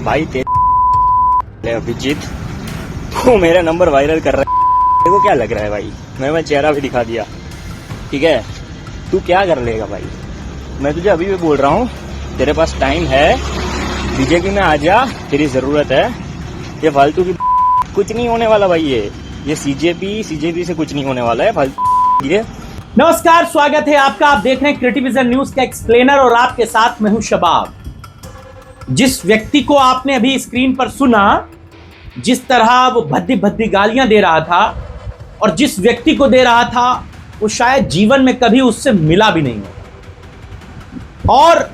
भाई तेरे अभिजीत तू मेरा नंबर वायरल कर रहा है। तेरे को क्या लग रहा है भाई? मैं चेहरा भी दिखा दिया, ठीक है? तू क्या कर लेगा भाई? मैं तुझे अभी भी बोल रहा हूँ, तेरे पास टाइम है, बीजेपी में आ जा, तेरी जरूरत है। ये फालतू की कुछ नहीं होने वाला भाई। ये सीजेपी से कुछ नहीं होने वाला है फालतू। ये नमस्कार, स्वागत है आपका। आप देख रहे हैं क्रिएटिव विजन न्यूज का एक्सप्लेनर और आपके साथ मैं हूं शबाब। जिस व्यक्ति को आपने अभी स्क्रीन पर सुना, जिस तरह वो भद्दी भद्दी गालियां दे रहा था और जिस व्यक्ति को दे रहा था, वो शायद जीवन में कभी उससे मिला भी नहीं हो। और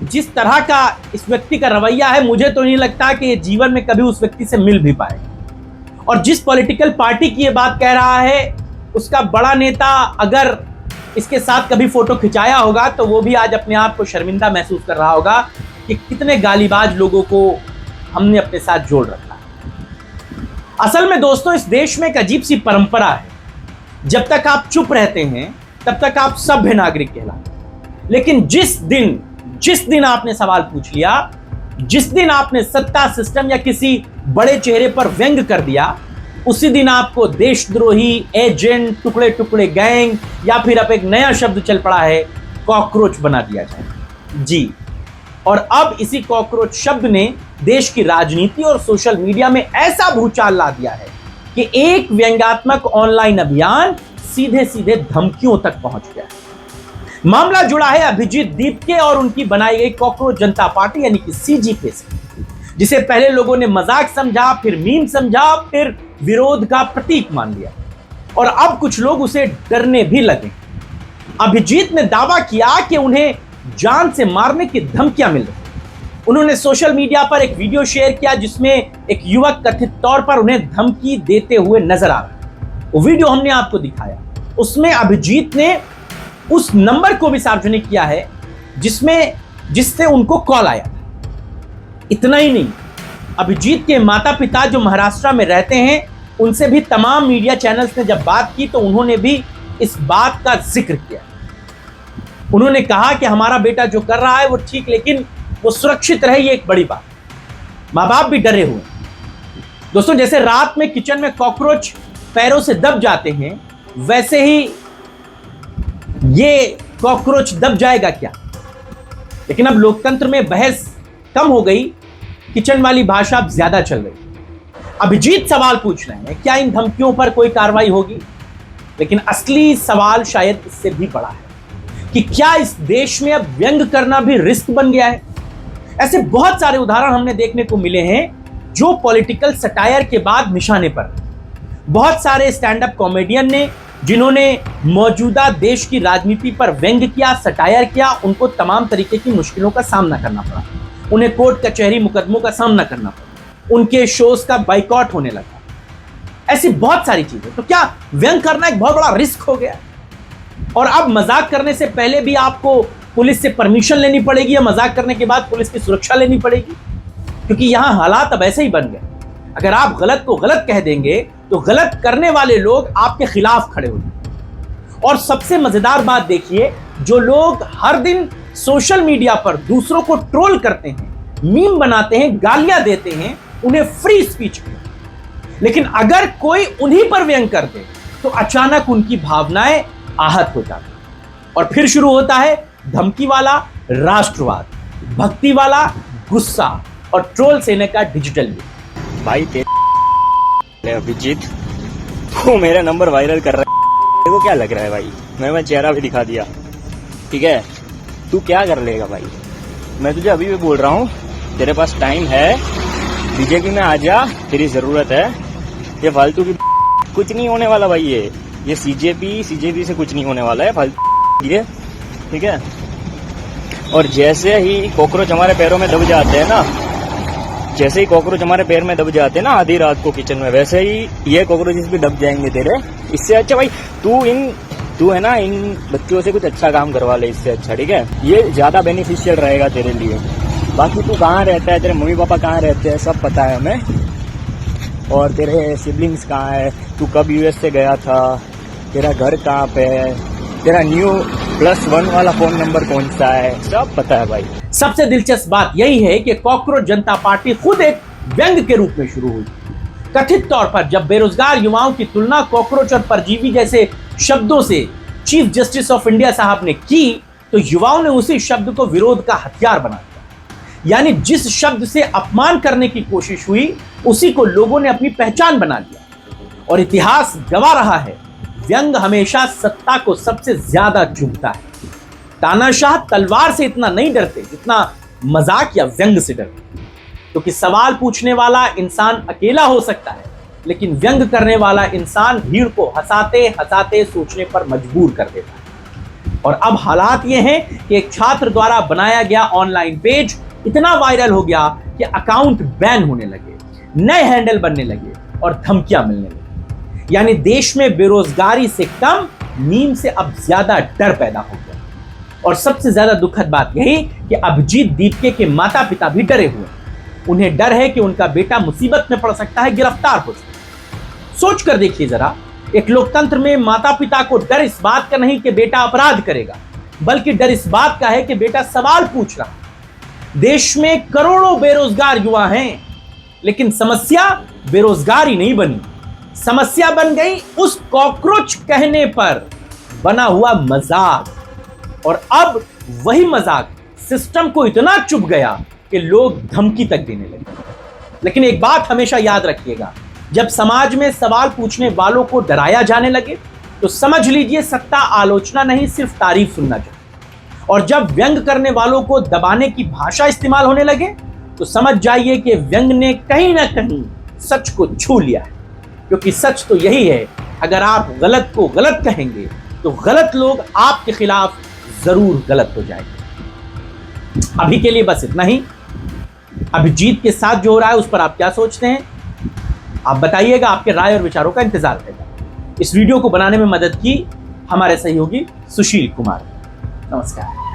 जिस तरह का इस व्यक्ति का रवैया है, मुझे तो नहीं लगता कि जीवन में कभी उस व्यक्ति से मिल भी पाएगा। और जिस पॉलिटिकल पार्टी की ये बात कह रहा है, उसका बड़ा नेता अगर इसके साथ कभी फोटो खिंचाया होगा तो वो भी आज अपने आप को शर्मिंदा महसूस कर रहा होगा कि कितने गालीबाज लोगों को हमने अपने साथ जोड़ रखा है। असल में दोस्तों, इस देश में एक अजीब सी परंपरा है। जब तक आप चुप रहते हैं तब तक आप सभ्य नागरिक कहलाते हैं। लेकिन जिस दिन आपने सवाल पूछ लिया, जिस दिन आपने सत्ता, सिस्टम या किसी बड़े चेहरे पर व्यंग कर दिया, उसी दिन आपको देशद्रोही, एजेंट, टुकड़े टुकड़े गैंग या फिर अब एक नया शब्द चल पड़ा है, कॉकरोच बना दिया जाए। जी, और अब इसी कॉकरोच शब्द ने देश की राजनीति और सोशल मीडिया में ऐसा भूचाल ला दिया है कि एक व्यंग्यात्मक ऑनलाइन अभियान सीधे सीधे धमकियों तक पहुंच गया है। मामला जुड़ा है अभिजीत दीपके और उनकी बनाई गई कॉकरोच जनता पार्टी यानी कि सीजीपी से, जिसे पहले लोगों ने मजाक समझा, फिर मीम समझा, फिर विरोध का प्रतीक मान लिया और अब कुछ लोग उसे डरने भी लगे। अभिजीत ने दावा किया कि उन्हें जान से मारने की धमकियां मिल रही। उन्होंने सोशल मीडिया पर एक वीडियो शेयर किया जिसमें एक युवक कथित तौर पर उन्हें धमकी देते हुए नजर आ रहा। वो वीडियो हमने आपको दिखाया। उसमें अभिजीत ने उस नंबर को भी सार्वजनिक किया है जिससे उनको कॉल आया। इतना ही नहीं, अभिजीत के माता पिता जो महाराष्ट्र में रहते हैं, उनसे भी तमाम मीडिया चैनल्स ने जब बात की तो उन्होंने भी इस बात का जिक्र किया। उन्होंने कहा कि हमारा बेटा जो कर रहा है वो ठीक, लेकिन वो सुरक्षित रहे, ये एक बड़ी बात। माँ बाप भी डरे हुए। दोस्तों, जैसे रात में किचन में कॉकरोच पैरों से दब जाते हैं, वैसे ही ये कॉकरोच दब जाएगा क्या? लेकिन अब लोकतंत्र में बहस कम हो गई, किचन वाली भाषा अब ज्यादा चल रही। अभिजीत सवाल पूछ रहे हैं, क्या इन धमकियों पर कोई कार्रवाई होगी? लेकिन असली सवाल शायद इससे भी बड़ा है कि क्या इस देश में अब व्यंग करना भी रिस्क बन गया है? ऐसे बहुत सारे उदाहरण हमने देखने को मिले हैं जो पॉलिटिकल सटायर के बाद निशाने पर। बहुत सारे स्टैंड अप कॉमेडियन ने, जिन्होंने मौजूदा देश की राजनीति पर व्यंग किया, सटायर किया, उनको तमाम तरीके की मुश्किलों का सामना करना पड़ा। उन्हें कोर्ट कचहरी मुकदमों का सामना करना पड़ा। उनके शोज का बाइकआउट होने लगा। ऐसी बहुत सारी चीजें। तो क्या व्यंग करना एक बहुत बड़ा रिस्क हो गया? और अब मजाक करने से पहले भी आपको पुलिस से परमिशन लेनी पड़ेगी या मजाक करने के बाद पुलिस की सुरक्षा लेनी पड़ेगी? क्योंकि यहां हालात अब ऐसे ही बन गए। अगर आप गलत को गलत कह देंगे तो गलत करने वाले लोग आपके खिलाफ खड़े होंगे। और सबसे मजेदार बात देखिए, जो लोग हर दिन सोशल मीडिया पर दूसरों को ट्रोल करते हैं, मीम बनाते हैं, गालियां देते हैं, उन्हें फ्री स्पीच मिले। लेकिन अगर कोई उन्हीं पर व्यंग कर दे तो अचानक उनकी भावनाएं आहत हो जाती और फिर शुरू होता है धमकी वाला राष्ट्रवाद, भक्ति वाला गुस्सा और ट्रोल सेने का डिजिटल युग। भाई तेरे अभिजीत तू मेरा नंबर वायरल कर रहा है। तेरे को क्या लग रहा है भाई? मैं चेहरा भी दिखा दिया, ठीक है? तू क्या कर लेगा भाई? मैं तुझे अभी भी बोल रहा हूँ, तेरे पास टाइम है, बीजेपी में आ जा, तेरी जरूरत है। ये फालतू की कुछ नहीं होने वाला भाई। ये सीजेपी से कुछ नहीं होने वाला है फालतू, ठीक है? और जैसे ही कॉकरोच हमारे पैरों में दब जाते हैं ना, जैसे ही कॉकरोच हमारे पैर में दब जाते हैं ना आधी रात को किचन में, वैसे ही ये कॉकरोचेस भी दब जाएंगे तेरे। इससे अच्छा भाई तू है ना, इन बच्चों से कुछ अच्छा काम करवा ले, इससे अच्छा, ठीक है? ये ज्यादा बेनिफिशियल रहेगा तेरे लिए। बाकी तू कहाँ रहता है, तेरे मम्मी पापा कहाँ रहते हैं, सब पता है हमें। और तेरे सिबलिंग्स कहाँ है, तू कब यूएस से गया था, तेरा घर कहाँ पे है, तेरा न्यू +1 वाला फोन नंबर कौन सा है, सब पता है भाई। सबसे दिलचस्प बात यही है कि कॉकरोच जनता पार्टी खुद एक व्यंग के रूप में शुरू हुई। कथित तौर पर जब बेरोजगार युवाओं की तुलना कॉकरोच और परजीवी जैसे शब्दों से चीफ जस्टिस ऑफ इंडिया साहब ने की, तो युवाओं ने उसी शब्द को विरोध का हथियार बना दिया। यानी जिस शब्द से अपमान करने की कोशिश हुई, उसी को लोगों ने अपनी पहचान बना लिया। और इतिहास गवाह रहा है, व्यंग हमेशा सत्ता को सबसे ज्यादा चुभता है। तानाशाह तलवार से इतना नहीं डरते जितना मजाक या व्यंग से डरते, क्योंकि सवाल पूछने वाला इंसान अकेला हो सकता है, लेकिन व्यंग करने वाला इंसान भीड़ को हंसाते हंसाते सोचने पर मजबूर कर देता है। और अब हालात ये हैं कि एक छात्र द्वारा बनाया गया ऑनलाइन पेज इतना वायरल हो गया कि अकाउंट बैन होने लगे, नए हैंडल बनने लगे और धमकियां मिलने लगी। यानी देश में बेरोजगारी से कम मीम से अब ज्यादा डर पैदा हो गया। और सबसे ज्यादा दुखद बात यही कि अभिजीत दीपके के माता पिता भी डरे हुए। उन्हें डर है कि उनका बेटा मुसीबत में पड़ सकता है, गिरफ्तार हो सकता है। सोच कर देखिए जरा, एक लोकतंत्र में माता पिता को डर इस बात का नहीं कि बेटा अपराध करेगा, बल्कि डर इस बात का है कि बेटा सवाल पूछ रहा है। देश में करोड़ों बेरोजगार युवा हैं, लेकिन समस्या बेरोजगारी नहीं बनी, समस्या बन गई उस कॉकरोच कहने पर बना हुआ मजाक। और अब वही मजाक सिस्टम को इतना चुभ गया कि लोग धमकी तक देने लगे। लेकिन एक बात हमेशा याद रखिएगा, जब समाज में सवाल पूछने वालों को डराया जाने लगे तो समझ लीजिए सत्ता आलोचना नहीं, सिर्फ तारीफ सुनना चाहिए। और जब व्यंग करने वालों को दबाने की भाषा इस्तेमाल होने लगे तो समझ जाइए कि व्यंग ने कहीं ना कहीं सच को छू लिया है। क्योंकि सच तो यही है, अगर आप गलत को गलत कहेंगे तो गलत लोग आपके खिलाफ जरूर गलत हो जाएंगे। अभी के लिए बस इतना ही। अभिजीत के साथ जो हो रहा है उस पर आप क्या सोचते हैं, आप बताइएगा। आपके राय और विचारों का इंतजार रहेगा। इस वीडियो को बनाने में मदद की हमारे सहयोगी सुशील कुमार। नमस्कार।